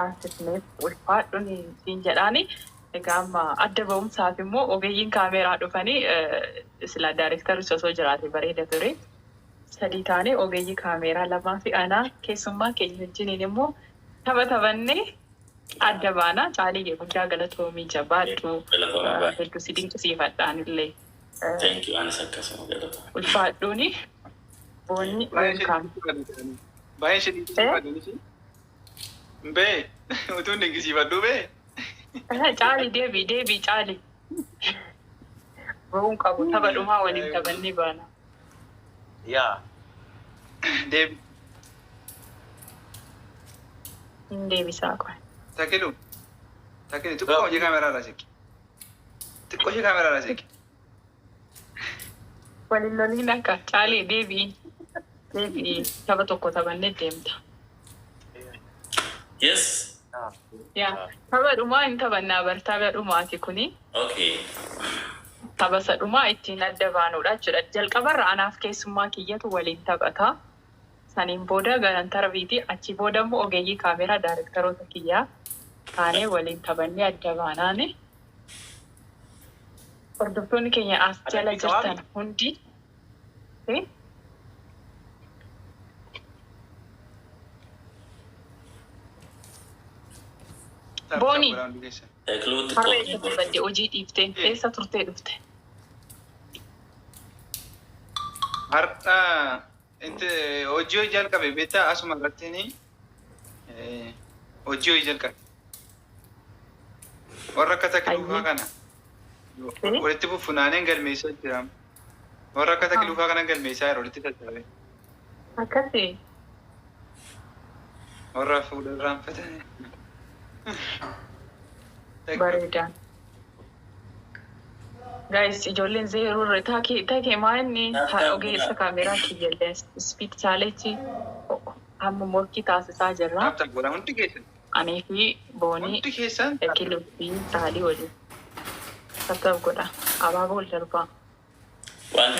Asitneef ulfaadhuun siin jedhaani egaa amma adda ba'umsaaf immoo ogeeyyiin kaameeraa dhufanii sila daayirektarri osoo jiraate bareeda ture. Sadii taanee ogeeyyii kaameeraa lamaa fi anaa keessummaa keenya wajjiniin immoo taphatannee adda baanaa caalii guddaa galatoomii jabaadhu hedduu si dinqisiifadhaan illee. Thank you, Anis akkasuma galata. Ulfaadhuuni boonni welcome. Baay'ee ishee dinqisiifadhuunis. Bee utuun dinqisiifadhuu bee. Caalii deebii caalii. Bo'uun qabu tapha dhumaa waliin taphannee baana. Yaa. Deebii. Deebisaa qofa. Takilu xiqqoo hojii kaameeraa irraa seeqi. Xiqqoo hojii kaameeraa irraa seeqi. Waliin loliin akka caalii deebii tapha tokko taphannee deemta. Yes. Yaa tapha dhumaa hin taphannaa bar tapha dhumaati kuni. Okay. Tapha sadhumaa ittiin adda baanuudha jechuudha. Jalqabarra anaaf keessummaa kiyyatu waliin taphata. Saniin booda garantara biiti achi booda immoo ogeeyyii kaameeraa daayirektaroota kiyyaa taanee waliin taphannee adda baanaani. Hordoftoonni keenya as jala jirtan hundi Booni har'a eessa turte hojii dhiiftee eessa turtee dhufte? Har'a hojii jalqabe beektaa asuma irratti hojii jalqabe. Warra akka Takiluufaa kana walitti funaaneen galmeessaa jira. Warra akka Takiluufaa kana galmeessaa yeroo walitti tattaafee. Akkasii. Warra fuudharraan fatane. Bareeda. Guys, ijoolleen zeeroo irra taakee maa'inni ogeessa kaameeraa kiyyallee speed challenge hamma morkii taasisaa jirra. Taaptaan godha hundi keessan.Anii fi boonii Takiluu fi Saalii waliin. Taaptaan godha. Abaaboo ol darbaa. Waan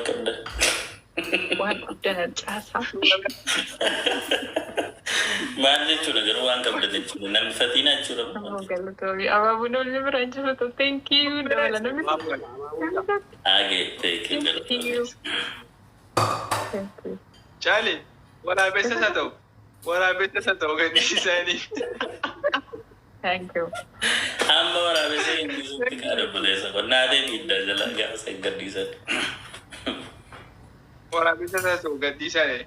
qabda. Waan guddaa caasaa. Maal jechuudha garuu waan qabda jechuudha namni fatiinaa jechuudha. Galatoomii abaaboon ol bira jiru thank you dabala namni. Thank you. Charlie, waraabessa haa ta'u gadhiisanii. Thank you. Amma waraabessa hin dhiisutti qaada buleessa qonnaa deemidda jala gaafa gadhiisan. Waraabessa haa ta'u gadhiisanii.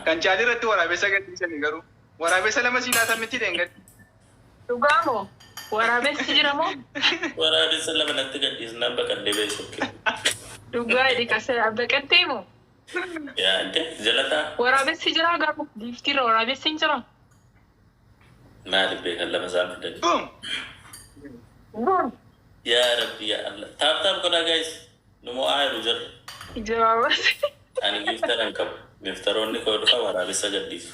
Kan Charlie irratti waraabessa gadhiisanii garuu waraabessa lama siinaataa miti deengatti. Dhugaa moo waraabessi jira moo? Waraabessa lama natti gadhiisnaan baqadhee beeksisutti. Dhugaa jedhi kasa baqattee moo? Yaadde jalataa. Waraabessi jira garuu diiftiirra waraabessi hin jira. Maaliif beekan lama isaan fidanii? Yaa Rabbi yaa Allah. Taap godhaa guys. Numoo aayiru jira. Jawaabas. Ani giftaran qabu. Giftaroonni koo dhufa waraabessa gadhiisu.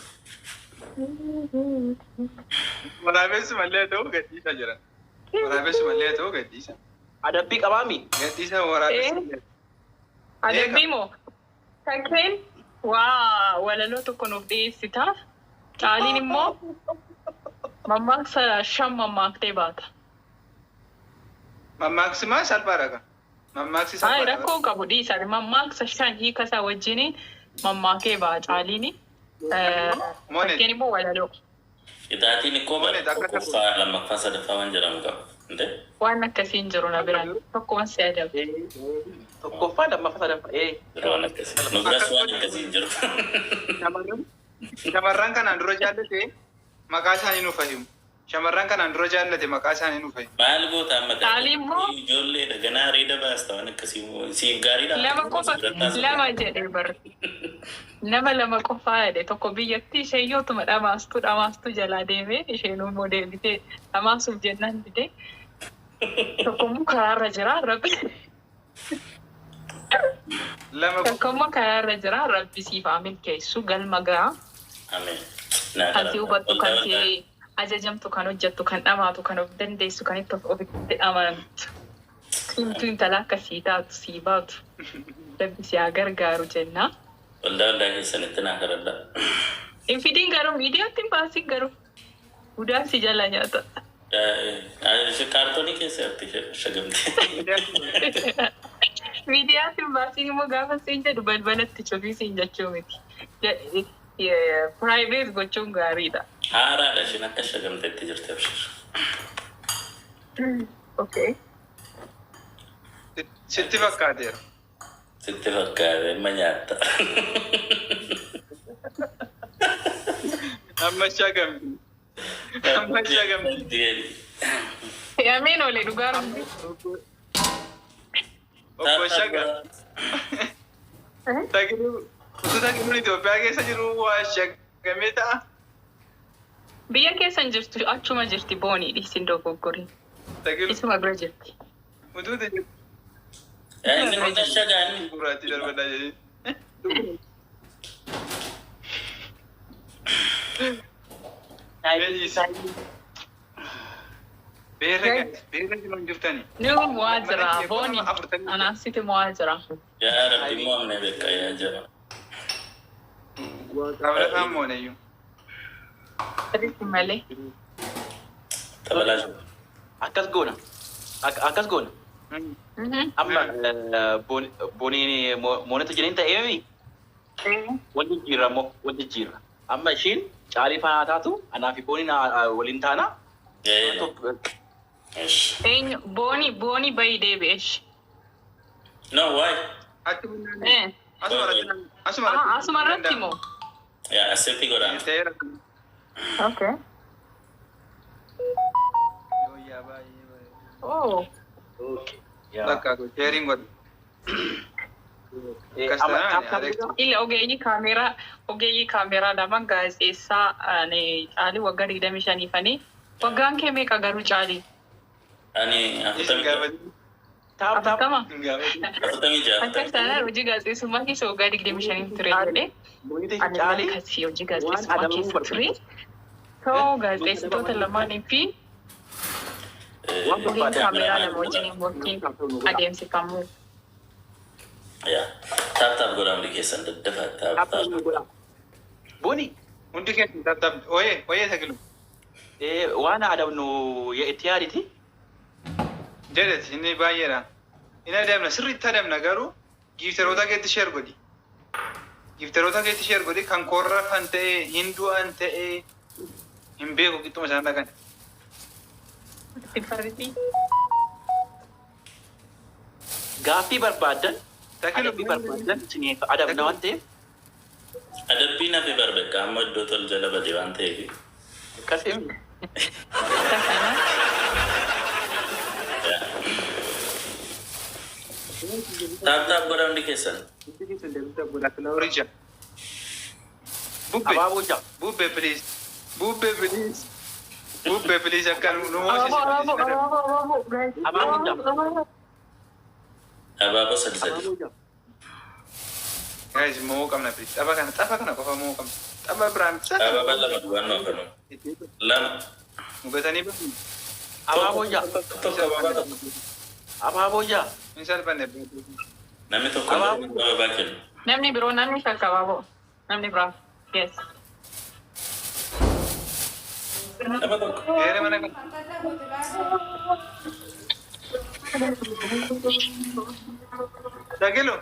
Waraabessi mallee ta'uu gadhiisa jira. Waraabessi mallee ta'uu gadhiisa. Adabbii qabaami. Gadhiisa waraabessi. Adabbii moo? Takkeen waa walaloo tokko nuuf dhiyeessitaaf. Caaliin immoo mammaaksa 5 mammaaktee baata. Mammaksi maa salphaadha kan? Mammaksi salphaadha. salphaadha. Rakkoo qabu dhiisa. Mammaaksa 5 hiikasaa wajjiniin mammaakee baa caaliini. Takkeen immoo walaloo. Itaatiin ikkoo bara tokkoffaa lammaffaa sadaffaa waan jedhamu qaba. Waan akkasiin jiru na biraan tokkoon si adabe. Tokkoffaa lammaffaa sadaffaa. Waan akkasii. Nu biras waan akkasiin jiru. Shamarran kanaan dura jaallate maqaa isaanii nuuf fahimu. Shamarran kanaan dura jaallate maqaa isaanii nuuf fahimu. Maal goota amma Caaliin immoo ijoolleedha ganaa reeda baasta waan akkasii siif gaariidha. lama qofa lama jedhee bar. Nama lama qofaa jedhe tokko biyyatti isheeyyootuma dhamaastu jalaa deemee isheen immoo deebitee dhamaasuuf jennaan didee tokko immoo karaarra jira rabbi. Tokko immoo karaarra jira rabbi siif milkeessu galma gahaa. Ameen. Kan si hubattu kan si ajajamtu kan hojjettu kan dhamaatu kan of dandeessu kan itti ofitti amanamtu. Himtuu intala akkasii taatu sii baatu. Rabbi si haa gargaaru jennaa. Waldaa keessanitti naa kadhadhaa. Infidin garuu miidiyaatti hin baasin garuu. Udaan si jala nyaata. Kaartoonii keessatti shagamte. Miidiyaatti hin baasin immoo gaafa siin jedhu balbalatti cufii siin jechuu miti. Private gochuun gaariidha. Haaraadha ishiin akka shagamteetti jirti abshir. Okay. Sitti fakkaateera. Sitti fakkaate amma nyaatta. Amma shagamti. Amma shagamti. Yameen olee dhugaa rumbi. Obbo Shagam. Tagiruun Itoophiyaa keessa jiru waa shagamee ta'a. Biyya keessan jirtu achuma jirti boonii dhiisin dogoggorii. Isuma bira jirti. Utuuti jirti. Inni kun shagaani. Gurraatti darbadaa jedhee. Beerra jiruun jirtani. Nuun waa jira boonii. Anaasiti waa jira. Yaa rabbi mo'amne beekaa yaa jaba. Qablataan mooneyyuu. Sadiitti malee. Tabalaa jiru. Akkas goona. Akkas goona. Amma booniin moonatu jedhanii ta'ee wal jijjiirra moo wal jijjiirra. Amma ishiin caalii faanaa taatu anaa fi booniin waliin taana. Eenyu boonii bayi deebi'eesh. No, why? Asuma irratti moo? Yaa asirratti godhaan. Okay. Oh. Bakka sheeriin godhu. Ile ogeeyyii kaameraa lama gaazexeessaa caalii waggaa 25 waggaan kee meeqa garuu caalii? Ani Afurtama. afurtamii ja'a. Akka sana hojii gaazexeessummaa keessa waggaa 25 ture jedhee ani akkasii hojii gaazexeessummaa keessa ture. Ta'uu gaazexeessitoota lamaanii fi ogeeyyii kaameraa lama wajjin wajjin adeemsifamu. Yaa taaptaap godhamni keessan daddafaa taaptaap. Booni. Hundi keessa taaptaap. Oyee sakilu. Waan adabnu itti yaaditi. Jedheti inni baay'eedha. Inni adeemna sirriitti adeemna garuu giiftaroota keetti sheer godhi. Giiftaroota keetti sheer godhi kan korra kan ta'e hin du'an ta'e hin beeku qixxuma isaan dhaqan. Gaaffii barbaadan adabbii barbaadan isiniif adabna waan ta'eef. Adabbii nafi barbekka amma iddoo tol jala bade waan ta'eef. Akkasiin. Taaptaap godhamni keessan. Abaaboo jaa. Bubbee please. Bubbee please. Bubbee please akka nu Abaaboo jaa. Abaaboo sadi sadi. Guys, moo qabna please. Tapha kana qofa moo qabna. Tapha biraan. Abaabaa lama duwwannoo kanu. Lama. Mugatanii bahu. Abaaboo jaa. Abaaboo jaa. Hin salphanne. Namni tokko ababaa kennu. Namni biroo namni shakka baaboo. Namni biraa. Yes. Nama tokko. Heere mana kan. Sakilu.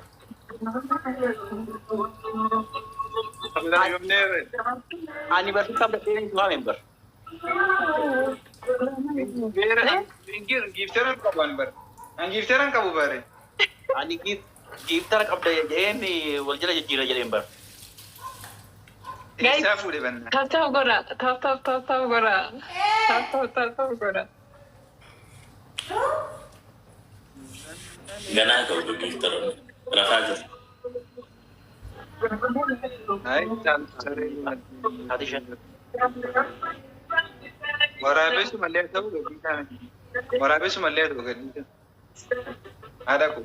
Ani barsiisaa badhee waa member. Giiftaran qabu ani bare. An giiftaran qabu bare. Ani giiftara qabda jedheen wal jala jijjiira jedheen bar. Isaa fuudhe banna. Taaptaap godha. Taaptaap godha. Taaptaap godha. Ganaa ka'u giiftaroonni. Rafaa jiru. Taati shan. Waraabessu mallee ta'uu gadhiisaa miti. Waraabessu mallee ta'uu gadhiisaa. Haadha ko.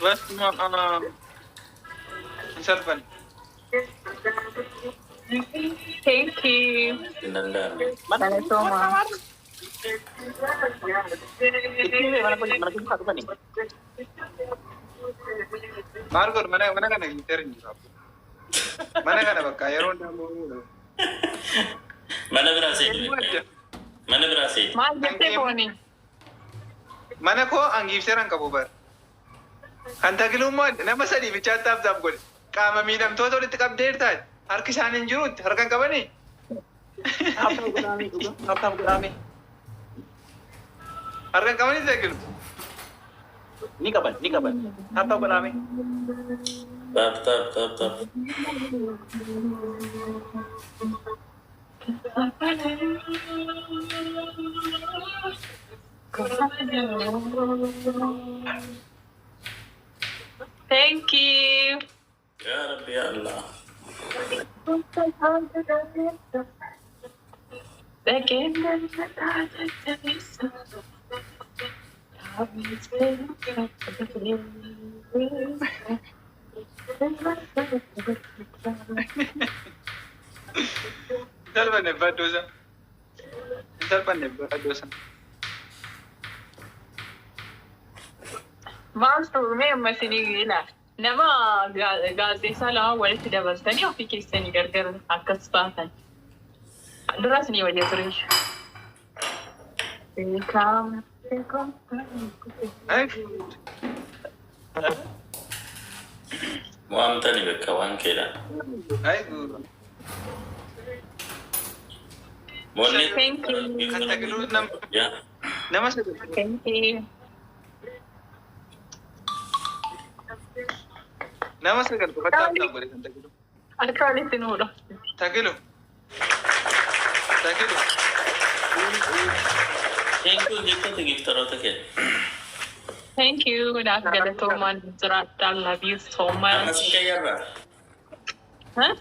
Bas hin salphanne. Thank you. Mana So much. mana pun satu nih. Margot, mana kana gitar jiru. Mana kana bakka yero ndamu. Mana berhasil? Mana berhasil? Mas jette poni. Mana ko ang gifteran ka bubar. Kan tagilu mo nama sadi bicha tap god. Kama midam to ulit update ta. Har kisanin jirut harkan ka bani. Tap gurami. Harkan ka bani tagilu. Ni kapan? Tap gurami. Tap. Thank you. Ya Rabbi ya Allah. Salva ne badosa. Master me masini gila. Nama gaazexaa lama walitti dabaltanii ofii keessanii gargar akkas baatan. Duras ni wajjin ture. Muam tani berkawan kira. Ay guru. Moni. Thank you. Kan tagilu Ya. nama sadi. Thank you. Nama sadi kan tap god kan tagilu. Alkali tinulo. Tagilu. Thank you jikko te gift tarota ke. Thank you. That's gonna to man. I love you so much. Masih kaya ra. Huh?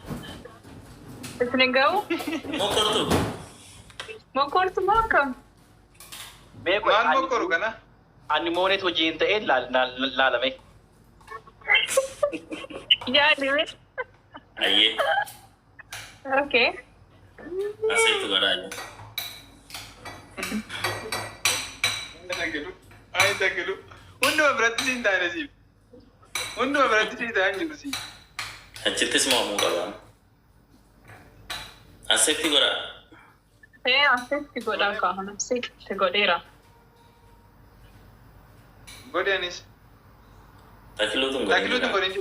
Listening go? Motor tu. Mokor tomorrow. Maal mo koru kana? Ani monet wajin ta lalame. Yeah, do it. Aye. Okay. Asal itu garanya. Tagilu. Undu berarti cinta ada sih. Undu berarti cinta anjir sih. Hacete semua muka bang. Asal itu gara. Asik tigoda ka. Asik tigodera. Godanis. Takilu tu godain.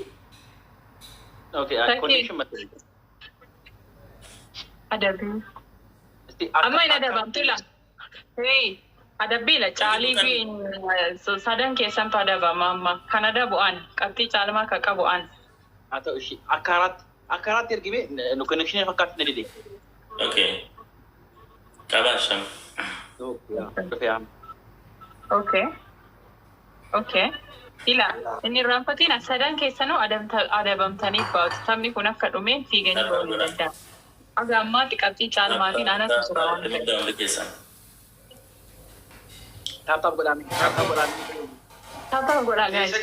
Okay, condition mati. Ada bi. Amma ina da bantula. Hey, ada bila cali bi so sadan ke san pada ba mama. Kanada buan. Kapti calma kakak buan. Atau isi akarat tergibe no connection fakat nedi. Okay. Kabasham. Okay. Ila inni rampatina sadan ke sanu ada bamtani baut. Tamni kuna kadume figani boli dadda. Aga amma tikati calma tin ana susura. Dalam lukisan. Tap gurami. Tapa gora guys.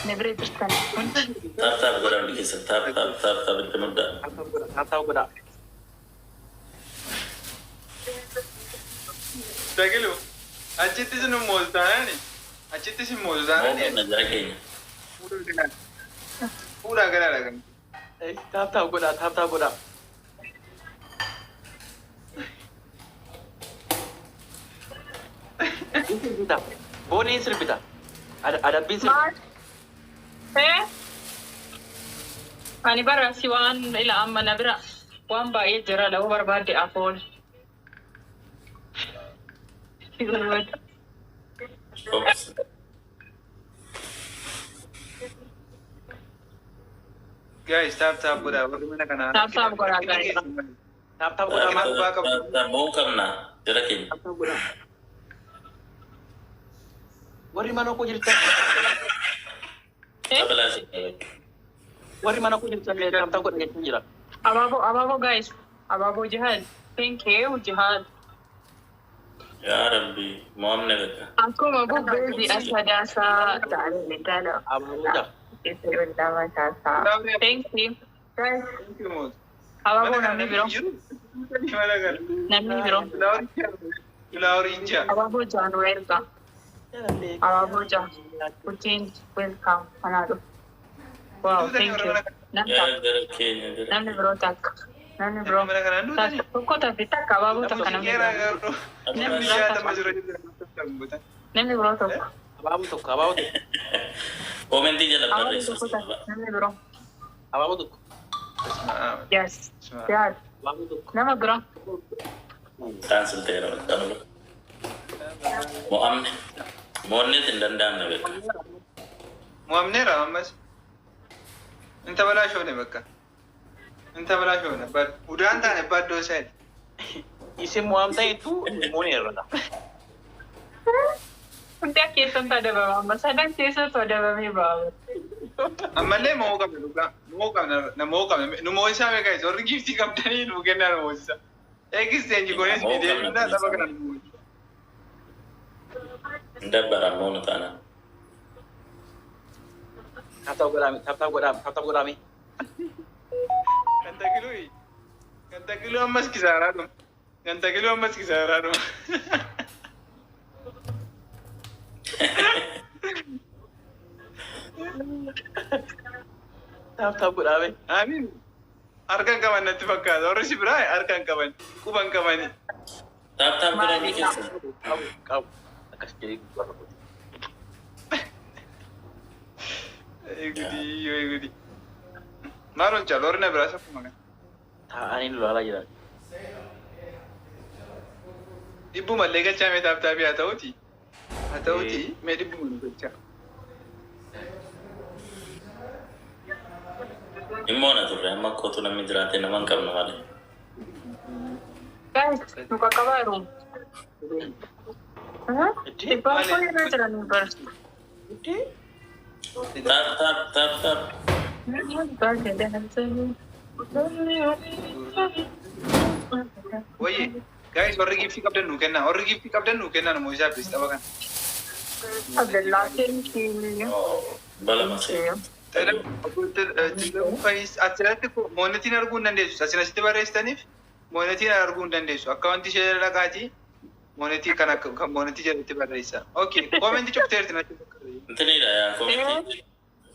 Never pistan. Tap dalam lukisan. Tap itu muda. Tap gura. Tagilu. Achitti sinu mozdana ni. Achitti si mozdana ni. Mau nak kayaknya. Pura gara lagan. Tap gura. Kita. Boni sir kita. Ada bisir. Ani bara siwan ila amma nabra. Wan ba jira lahu barbadi afon. Oops. Guys, tap gura. Bagaimana kana? Tap gora guys. Tap gura. Mau kemana? Jerakin. Tap gura. Wari mana ko jirta? Sebelah sini. Wari mana ko jirta? Tap gura ke jira. Ababo guys. Ababo jihad. Thank you jihad. Ya Rabbi, mau amne beta. Aku mabu beli asadasa dari negara. Abu dah. Thank you. Guys, Thank you, Moz. Abaaboo namni biroo. Namni biroo. Flower ija. Abaaboo jaanu erga. Abaaboo jaanu. Kutiin welcome kanaadhu. Wow, thank you. Namni biroo takka. Namni biroo. Tokko tafi takka abaaboo takka namni biroo. Namni biroo tokko. Abaaboo tokko, abaaboo tokko. Komentii jala barreessu. Namni biroo. Abaaboo tokko. Yes. Yaad. Abaaboo tokko. Nama biroo. Cancel ta'eera maxxanuu. Mo'amne. Mo'onneet hin danda'amne beeka. Mo'amneera ammas. Inta balaa shoone bakka. Inta balaa shoone. Udaan taane baddoo isaati. Isin mo'amta hedduu mooneerra. Hundi keessatti adabama. Amma sadan keessatti adabamee ba'a. Ammallee moo qabna dhugaa. Moo qabna. Nu moo isaa beekaa isa. Warri giftii qabdanii nu kennaa nu moo isaa. Exchange goonis deemnaa saba kana nu moo. Dabbara moonu taana. Taptaap godhaame. Kan takiluu ammas kisaaraa dhuma. Taptaap godhaame. Amiin. Harkaan qaban natti fakkaata. Warri si biraa harkaan qaban. Quban qabani. Taaptaap godhamee keessa. Qabu. Akkas jedhee gurgurra. Eegudi. Maaloo caalu warri na biraa saffuma kana. Taa'anii lolaa jiran. Dhibbu mallee galchaa mee taaptaabii haa ta'uuti. Mee dhibbu malee galchaa. Immoo na turre amma kootu namni jiraate nama hin qabnu malee. Guys, nu qaqqabaaru. Dhibbaan kun irra jiran barsu. Taap. Wayye, guys, warri giftii qabdan nuu kenna namoo isaa bis xaba kana. Abdallaa keenki. Bala masee. Asirratti moonetiin arguu hin dandeessu. Asirratti barreessitaniif moonetiin arguu hin dandeessu. Akka wanti ishee dhaqaati moonetii kan moonetii jalatti barreessa. Okay, koomenti cufteerti natti bakka. Intiniidha yaa koomenti.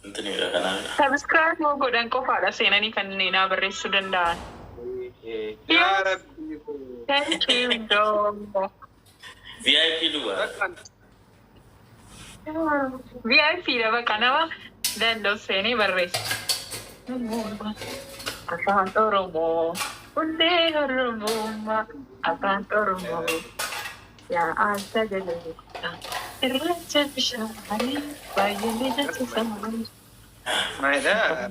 Intiniidha kanaafidha. Subscribe moo godhan qofaadha seenanii kanneen barreessuu danda'an. Yaa Rabbi. Thank you, dog. VIP duwwaa. VIP dha bakka nama danda'u seenii barreessu. Afaan Oromoo. Hundee Oromoo. Afaan Oromoo. Yaa Aalta Jaleessa. Irreecha bishaanii baay'ee jechisiisaanii. Maayidhaa.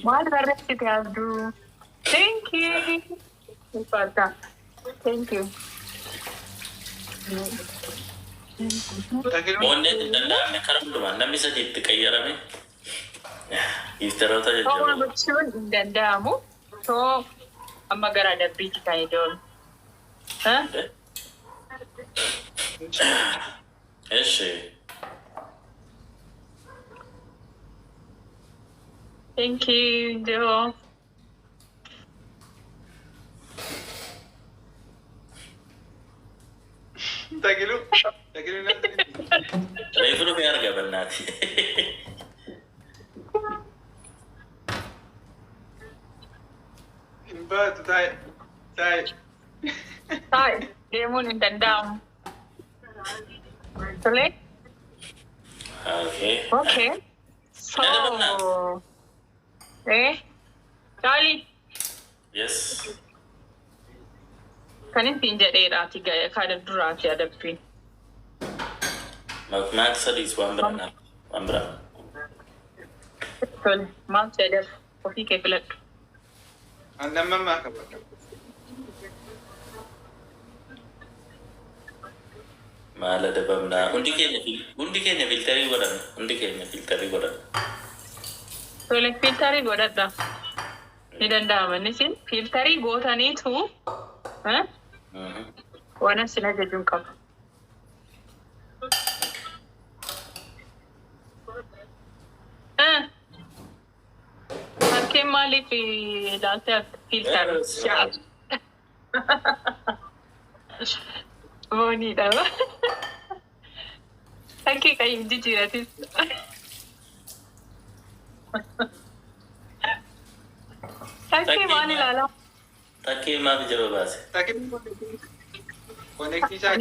Maal barreessite abduu? Thank you. Thank you. Moonneet hin danda'amne karaa hundumaan namni sadiitti qayyarame. Iftaroota Homaa jajjaboo. gochuun hin danda'amu. Too amma gara dabbiitti kan idoolu. Eshi. Thank you, Joe. Takilu natti. Reefu dhufee arga bannaati. Hin baatu taa'e. Hi, deemuun hin danda'amu. Tole? Okay. Okay. So, Charlie, Yes. kan ittiin jedheedhaati ga'ee kaadha duraati adabbiin. Maak sadiis waan biraa. Waan biraa. Tole, maal jedheef ofii kee filadhu. Annamammaa qabata. Maal adabamnaa? Hundi keenya filtarii godhan. Tole, filtarii godhadha. Ni danda'ama inni siin filtarii gootaniitu waan asin ajajuun qaba. مالي في لاتف فلتر شعر موني دابا هكي كاين جيجيراتي هكي مالي لا Takkii maaf jaba baase? Connectii isaa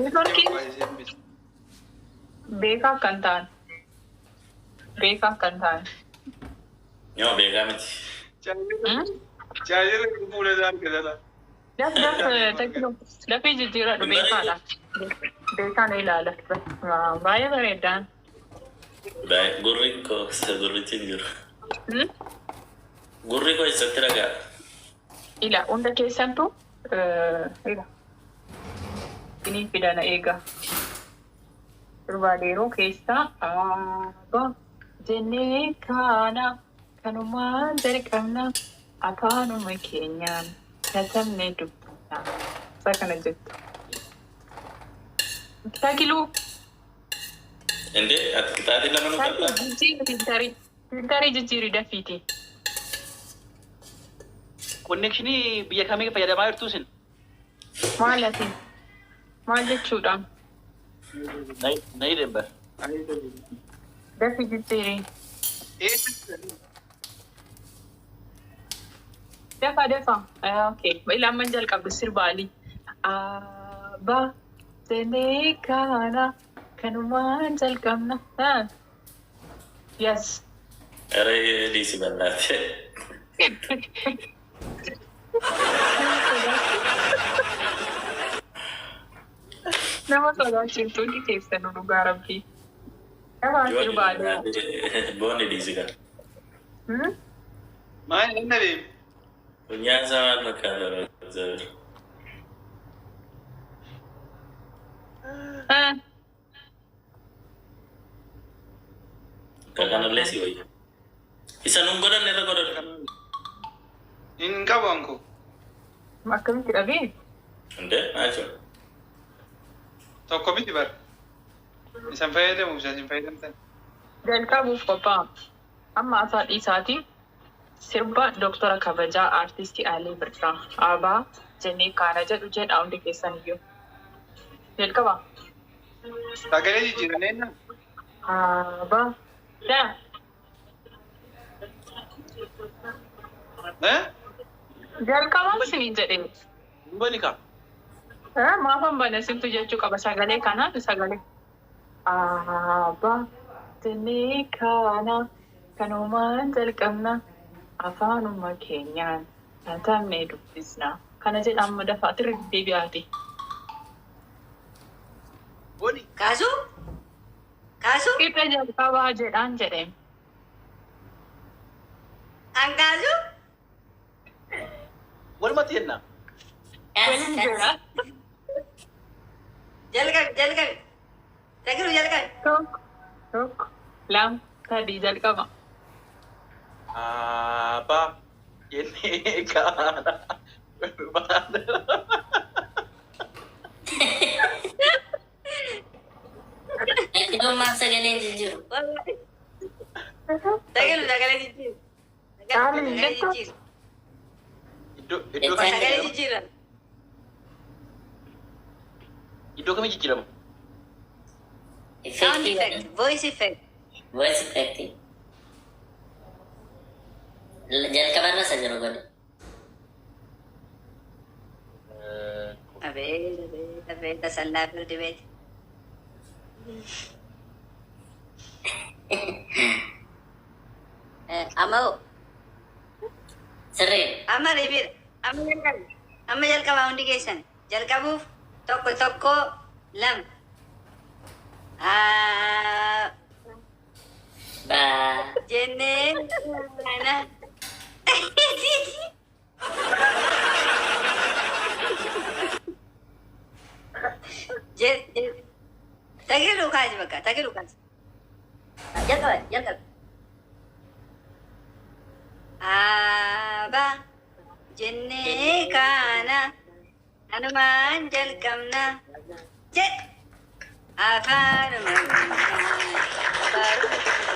beekaa kan ta'an Yoo beekaa miti. Chaayirra fuula isaan keessaa. dafii jijjiiradhu beekaadha beekaan ilaala baay'ee bareedaan Gurri koo gurrichi hin jiru. Gurri koo eessatti dhagaa? ila hunda keessattuu ila inni fidana eega Barbaadeeroo keessaa aabaa jennee kana kanumaan jalqabna afaanuma keenyaan katabnee dubbifna isaa kana jettu. Taagiluu. Inde ati kitaabii lama nu qabda? Filtarii jijjiirii dafiiti. Connectionii biyya kamii fayyadamaa jirtu isin? Maal ati? Maal jechuudha? Na hidhemba. Dafi jijjiirii. Dafa. Okay. Ila amman jalqabdu sirbaalii. Aabaa jennee kana kanumaan jalqabna. Yes. Eree dhiisi bal'aate. Nama sodaachiftuu ni keessan dhugaa rabbii. Dafa sirbaalii. Boonni dhiisi kan. Maal inni beeku? Funyaan isaa maal fakkaata? Kanallee si wayya. Isa nun godhanne irra godhadhu. Hin qabu anko. Akkamitti dhabee? Hundee maal jechuudha? Tokko miti bara. Isan fayyadamu isa hin fayyadamtan. Jalqabuuf qophaa'a. Amma asaa dhiisaatii sirba Dooktora Kabajaa Aartistii Alii Birraa Aabaa jennee kana jedhu jedha hundi keessan iyyuu. Jalqabaa. Sagalee jijjiirannee na. Aabaa. Yaa. Jalqabaan siniin jedhee. Bani ka? Maafan bana simtu jechuu qaba sagalee kanaan sagalee. Aabaa jennee kana kanumaan jalqabna afaanuma keenyaan katabnee dubbisna. Kana jedha amma dafaati deebi'aati. Boni. Kaasuu? Qixxa jalqabaa jedhaan jedheen. An kaasuu? Walumatti jennaa? Waliin jira. Jalqabi. Tagiru jalqabi. Tokko, lama, sadii jalqaba. Aabaa jennee kana barbaada. Itu maksa sagalee jijjiiru. Sagalee jijjiiru. Iddoo Sagalee jijjiiran. Iddoo kamii jijjiirama? Sound effect, voice effect. Voice effect. Jalqabarra isa jiru godhe. Abee tasallaa firdi beeti. Ammoo Sirrii. amma ribiira. Amma jalqabaa hundi keessan. Jalqabuuf tokko lama. Baa. Jennee kana. Tagiru kaasi bakka tagiru kaasi. Jalqaba. Aabaa jennee kana kanumaan jalqabna jedh afaanuma